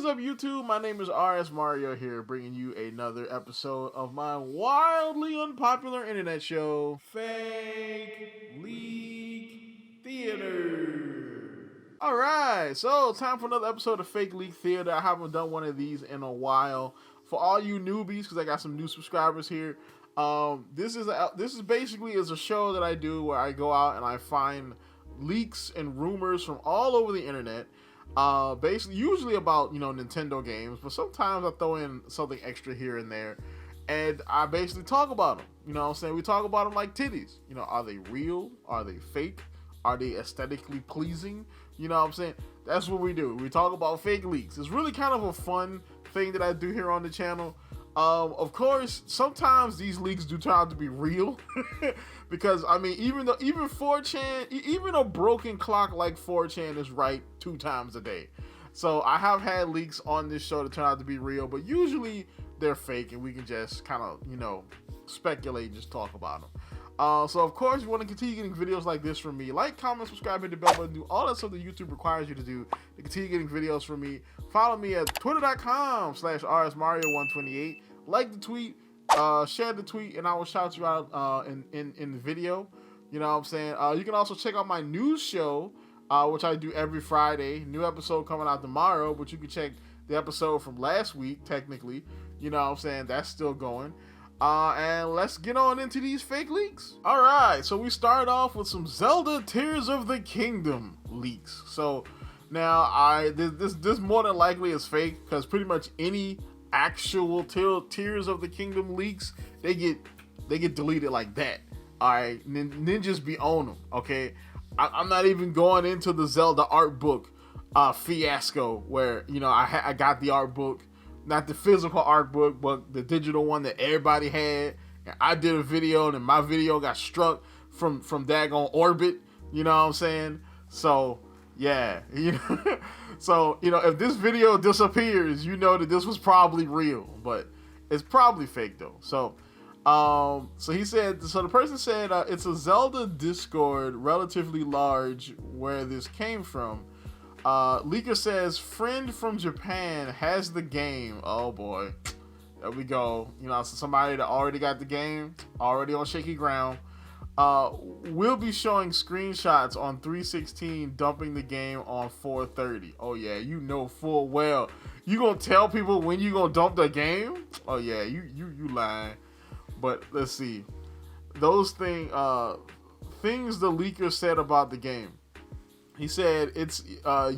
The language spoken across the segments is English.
What is up, YouTube? My name is RSMario here, bringing you another episode of my wildly unpopular internet show, Fake Leak Theater. Alright, so time for another episode of Fake Leak Theater. I haven't done one of these in a while. For all you newbies, because I got some new subscribers here, this is basically a show that I do where I go out and I find leaks and rumors from all over the internet. Basically, usually about Nintendo games, but sometimes I throw in something extra here and there, and I basically talk about them. You know what I'm saying? We talk about them like titties. Are they real? Are they fake? Are they aesthetically pleasing? You know what I'm saying? That's what we do. We talk about fake leaks. It's really kind of a fun thing that I do here on the channel. Of course, sometimes these leaks do turn out to be real, because I mean, even 4chan, even a broken clock like 4chan is right 2 times a day. So I have had leaks on this show that turn out to be real, but usually they're fake, and we can just kind of speculate and just talk about them. So of course, if you want to continue getting videos like this from me, like, comment, subscribe, hit the bell button, do all that stuff that YouTube requires you to do to continue getting videos from me. Follow me at twitter.com/rsmario128. Like the tweet, share the tweet, and I will shout you out in the video. You know what I'm saying? You can also check out my news show, which I do every Friday. New episode coming out tomorrow, but you can check the episode from last week, technically. You know what I'm saying? That's still going. And let's get on into these fake leaks. Alright, so we start off with some Zelda Tears of the Kingdom leaks. So now this more than likely is fake, because pretty much any actual Tears of the Kingdom leaks, they get deleted like that. Alright, ninjas be on them, okay? I'm not even going into the Zelda art book fiasco, where I got the art book. Not the physical art book, but the digital one that everybody had. And I did a video, and my video got struck from daggone orbit. You know what I'm saying? So, yeah. So, if this video disappears, you know that this was probably real. But it's probably fake, though. So, he said, so the person said, it's a Zelda Discord, relatively large, where this came from. Leaker says, friend from Japan has the game. Oh boy, there we go. So somebody that already got the game, already on shaky ground. We'll be showing screenshots on 316 dumping the game on 430. Oh yeah, full well you gonna tell people when you gonna dump the game. Oh yeah, you lying. But let's see those things the leaker said about the game. He said it's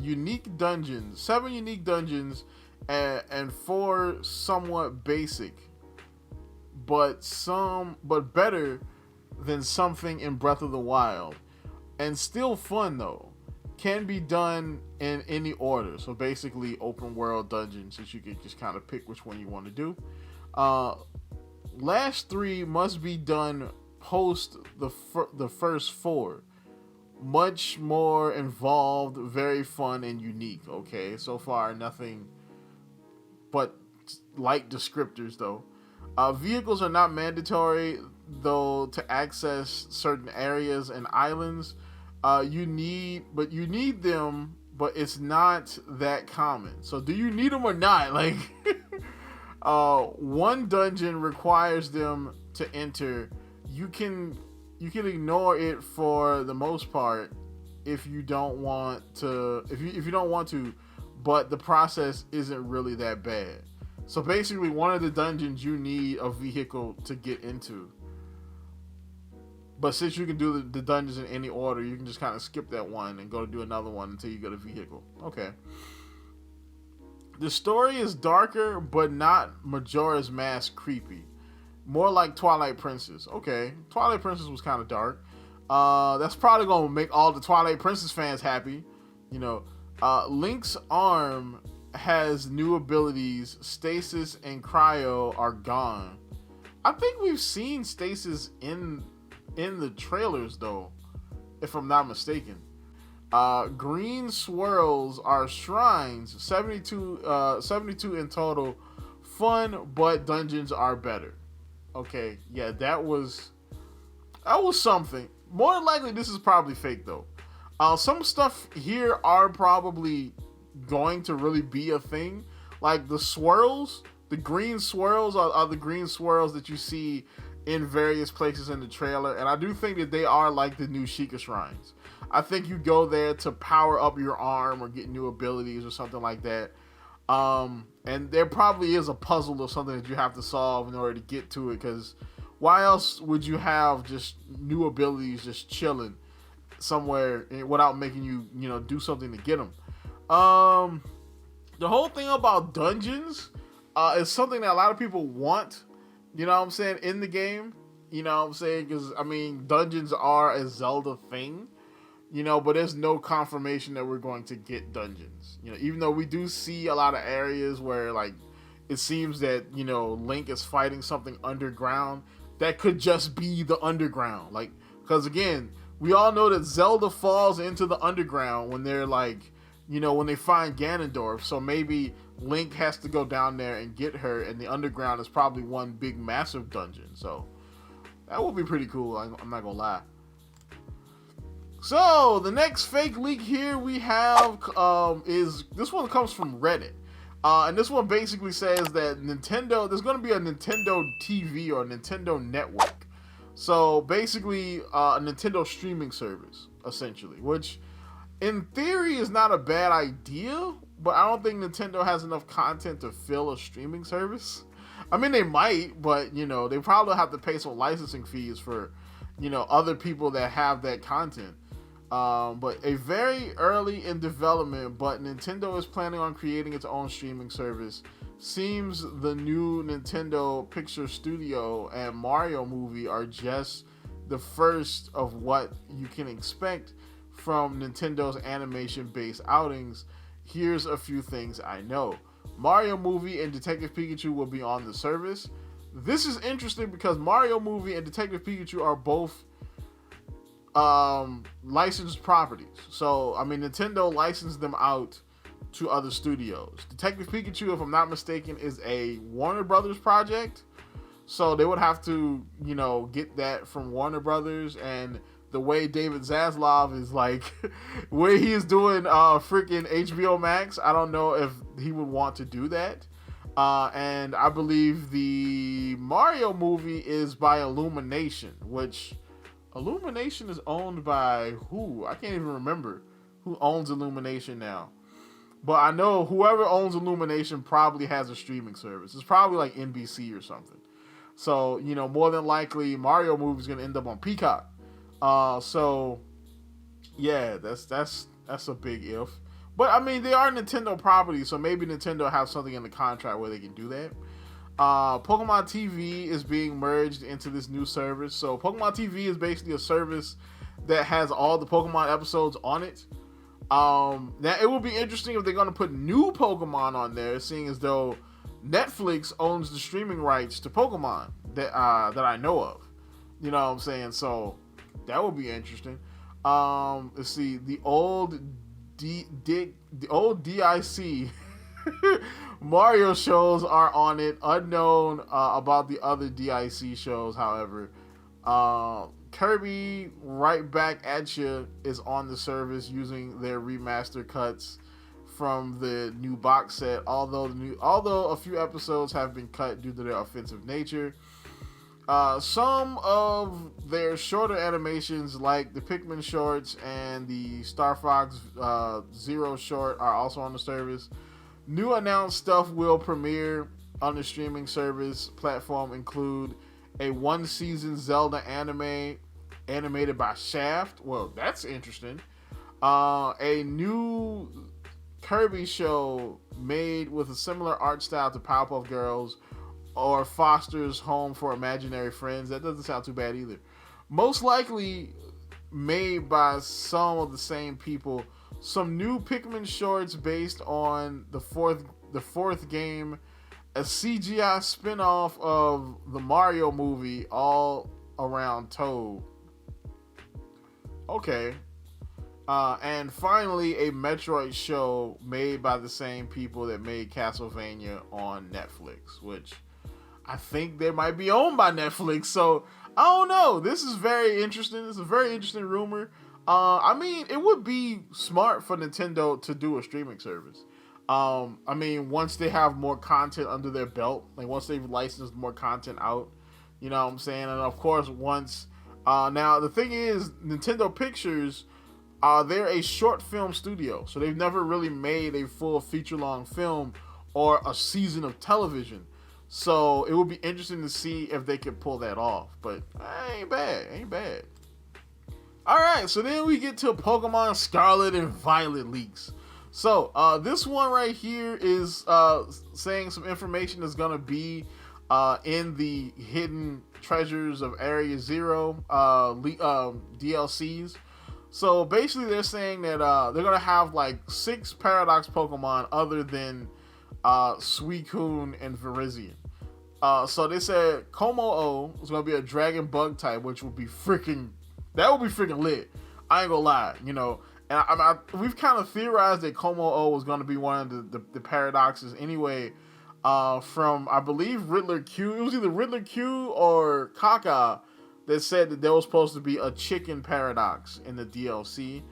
unique dungeons, 7 unique dungeons, and 4 somewhat basic, but better than something in Breath of the Wild, and still fun though. Can be done in any order. So basically, open world dungeons that you can just kind of pick which one you want to do. Last 3 must be done post the first 4. Much more involved, very fun, and unique. Okay, so far nothing but light descriptors though. Vehicles are not mandatory though to access certain areas and islands. You need them, but it's not that common. So do you need them or not? Like, one dungeon requires them to enter. You can ignore it for the most part if you don't want to. If you don't want to, but the process isn't really that bad. So basically, one of the dungeons you need a vehicle to get into. But since you can do the dungeons in any order, you can just kind of skip that one and go to do another one until you get a vehicle. Okay. The story is darker, but not Majora's Mask creepy. More like Twilight Princess. Okay, Twilight Princess was kind of dark. That's probably gonna make all the Twilight Princess fans happy. Link's arm has new abilities. Stasis and Cryo are gone. I think we've seen Stasis in the trailers though, if I'm not mistaken. Green swirls are shrines. 72 in total. Fun, but dungeons are better. Okay, yeah, that was something. More than likely, this is probably fake though. Some stuff here are probably going to really be a thing, Like the swirls, the green swirls are the green swirls that you see in various places in the trailer. And I do think that they are like the new Sheikah shrines. I think you go there to power up your arm or get new abilities or something like that. And there probably is a puzzle or something that you have to solve in order to get to it, because why else would you have just new abilities just chilling somewhere without making you, do something to get them? The whole thing about dungeons is something that a lot of people want, in the game. Because, dungeons are a Zelda thing. But there's no confirmation that we're going to get dungeons. Even though we do see a lot of areas where, like, it seems that, Link is fighting something underground that could just be the underground. Like, because again, we all know that Zelda falls into the underground when they're like, when they find Ganondorf. So maybe Link has to go down there and get her, and the underground is probably one big massive dungeon. So that would be pretty cool. I'm not gonna lie. So, the next fake leak here we have is, this one comes from Reddit. And this one basically says that there's going to be a Nintendo TV or Nintendo network. So, basically, a Nintendo streaming service, essentially. Which, in theory, is not a bad idea. But I don't think Nintendo has enough content to fill a streaming service. I mean, they might, but, they probably have to pay some licensing fees for, other people that have that content. But a very early in development, but Nintendo is planning on creating its own streaming service. Seems the new Nintendo Picture Studio and Mario movie are just the first of what you can expect from Nintendo's animation-based outings. Here's a few things I know. Mario movie and Detective Pikachu will be on the service. This is interesting because Mario movie and Detective Pikachu are both licensed properties. So, Nintendo licensed them out to other studios. Detective Pikachu, if I'm not mistaken, is a Warner Brothers project. So they would have to, get that from Warner Brothers. And the way David Zaslav is like, where he is doing freaking HBO Max, I don't know if he would want to do that. And I believe the Mario movie is by Illumination, which Illumination is owned by who? I can't even remember who owns Illumination now. But I know whoever owns Illumination probably has a streaming service. It's probably like NBC or something. So, more than likely Mario movie is going to end up on Peacock. So, yeah, that's a big if. But, they are Nintendo properties, so maybe Nintendo have something in the contract where they can do that. Pokemon TV is being merged into this new service. So Pokemon TV is basically a service that has all the Pokemon episodes on it. Now it will be interesting if they're going to put new Pokemon on there, seeing as though Netflix owns the streaming rights to Pokemon that I know of. You know what I'm saying? So that would be interesting. Let's see, the old DIC Mario shows are on it. Unknown about the other DIC shows, however. Kirby Right Back at You is on the service using their remaster cuts from the new box set. Although a few episodes have been cut due to their offensive nature. Some of their shorter animations, like the Pikmin shorts and the Star Fox Zero short, are also on the service. New announced stuff will premiere on the streaming service platform include a one-season Zelda anime animated by Shaft. Well, that's interesting. A new Kirby show made with a similar art style to Powerpuff Girls or Foster's Home for Imaginary Friends. That doesn't sound too bad either. Most likely made by some of the same people. Some new Pikmin shorts based on the fourth game, a CGI spin-off of the Mario movie all around Toad. Okay. And finally, a Metroid show made by the same people that made Castlevania on Netflix, which I think they might be owned by Netflix. So, I don't know. This is very interesting. It's a very interesting rumor. It would be smart for Nintendo to do a streaming service. I mean, once they have more content under their belt, like once they've licensed more content out, you know what I'm saying? And of course, once now the thing is, Nintendo Pictures, they're a short film studio, so they've never really made a full feature-long film or a season of television. So it would be interesting to see if they could pull that off. But ain't bad, ain't bad. All right, so then we get to Pokemon Scarlet and Violet leaks. So this one right here is saying some information that's gonna be in the Hidden Treasures of Area Zero DLCs. So basically, they're saying that they're gonna have like 6 Paradox Pokemon other than Suicune and Virizion. So they said Como-O is gonna be a Dragon Bug type, which would be freaking lit. I ain't gonna lie, you know. And we've kind of theorized that Como-O was gonna be one of the paradoxes anyway. From I believe Riddler Q. It was either Riddler Q or Kaka that said that there was supposed to be a chicken paradox in the DLC.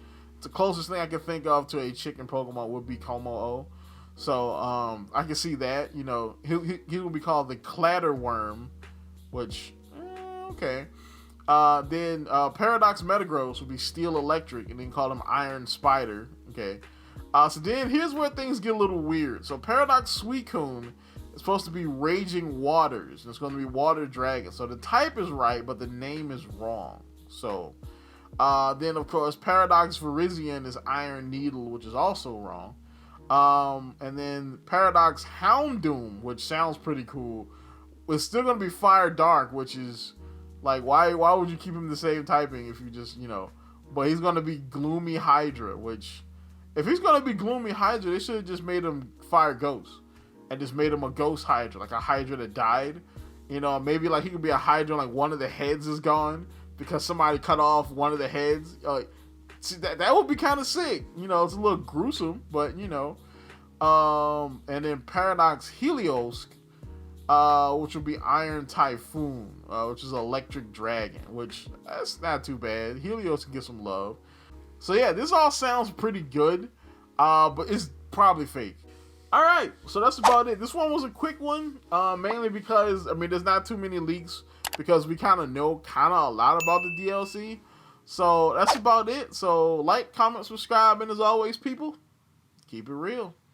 The closest thing I can think of to a chicken Pokemon would be Como-O. So I can see that. You know, he will be called the Clatterworm, which okay. Then Paradox Metagross would be Steel Electric, and then call him Iron Spider. Okay. So then here's where things get a little weird. So Paradox Suicune is supposed to be Raging Waters, and it's going to be Water Dragon. So the type is right, but the name is wrong. So then of course Paradox Virizion is Iron Needle, which is also wrong. And then Paradox Houndoom, which sounds pretty cool, is still going to be Fire Dark, which is like, why would you keep him the same typing if you just, you know, but he's going to be Gloomy Hydra, which, if he's going to be Gloomy Hydra, they should have just made him Fire Ghost and just made him a Ghost Hydra, like a Hydra that died. You know, maybe like he could be a Hydra, like one of the heads is gone because somebody cut off one of the heads. Like, see, that would be kind of sick. You know, it's a little gruesome, but, you know. And then Paradox Helios, which will be Iron Typhoon, which is Electric Dragon, which that's not too bad. Helios can get some love. So yeah, this all sounds pretty good, but it's probably fake. All right, so that's about it. This one was a quick one, mainly because, I mean, there's not too many leaks because we kind of know a lot about the DLC. So that's about it. So like, comment, subscribe, and as always, people, keep it real.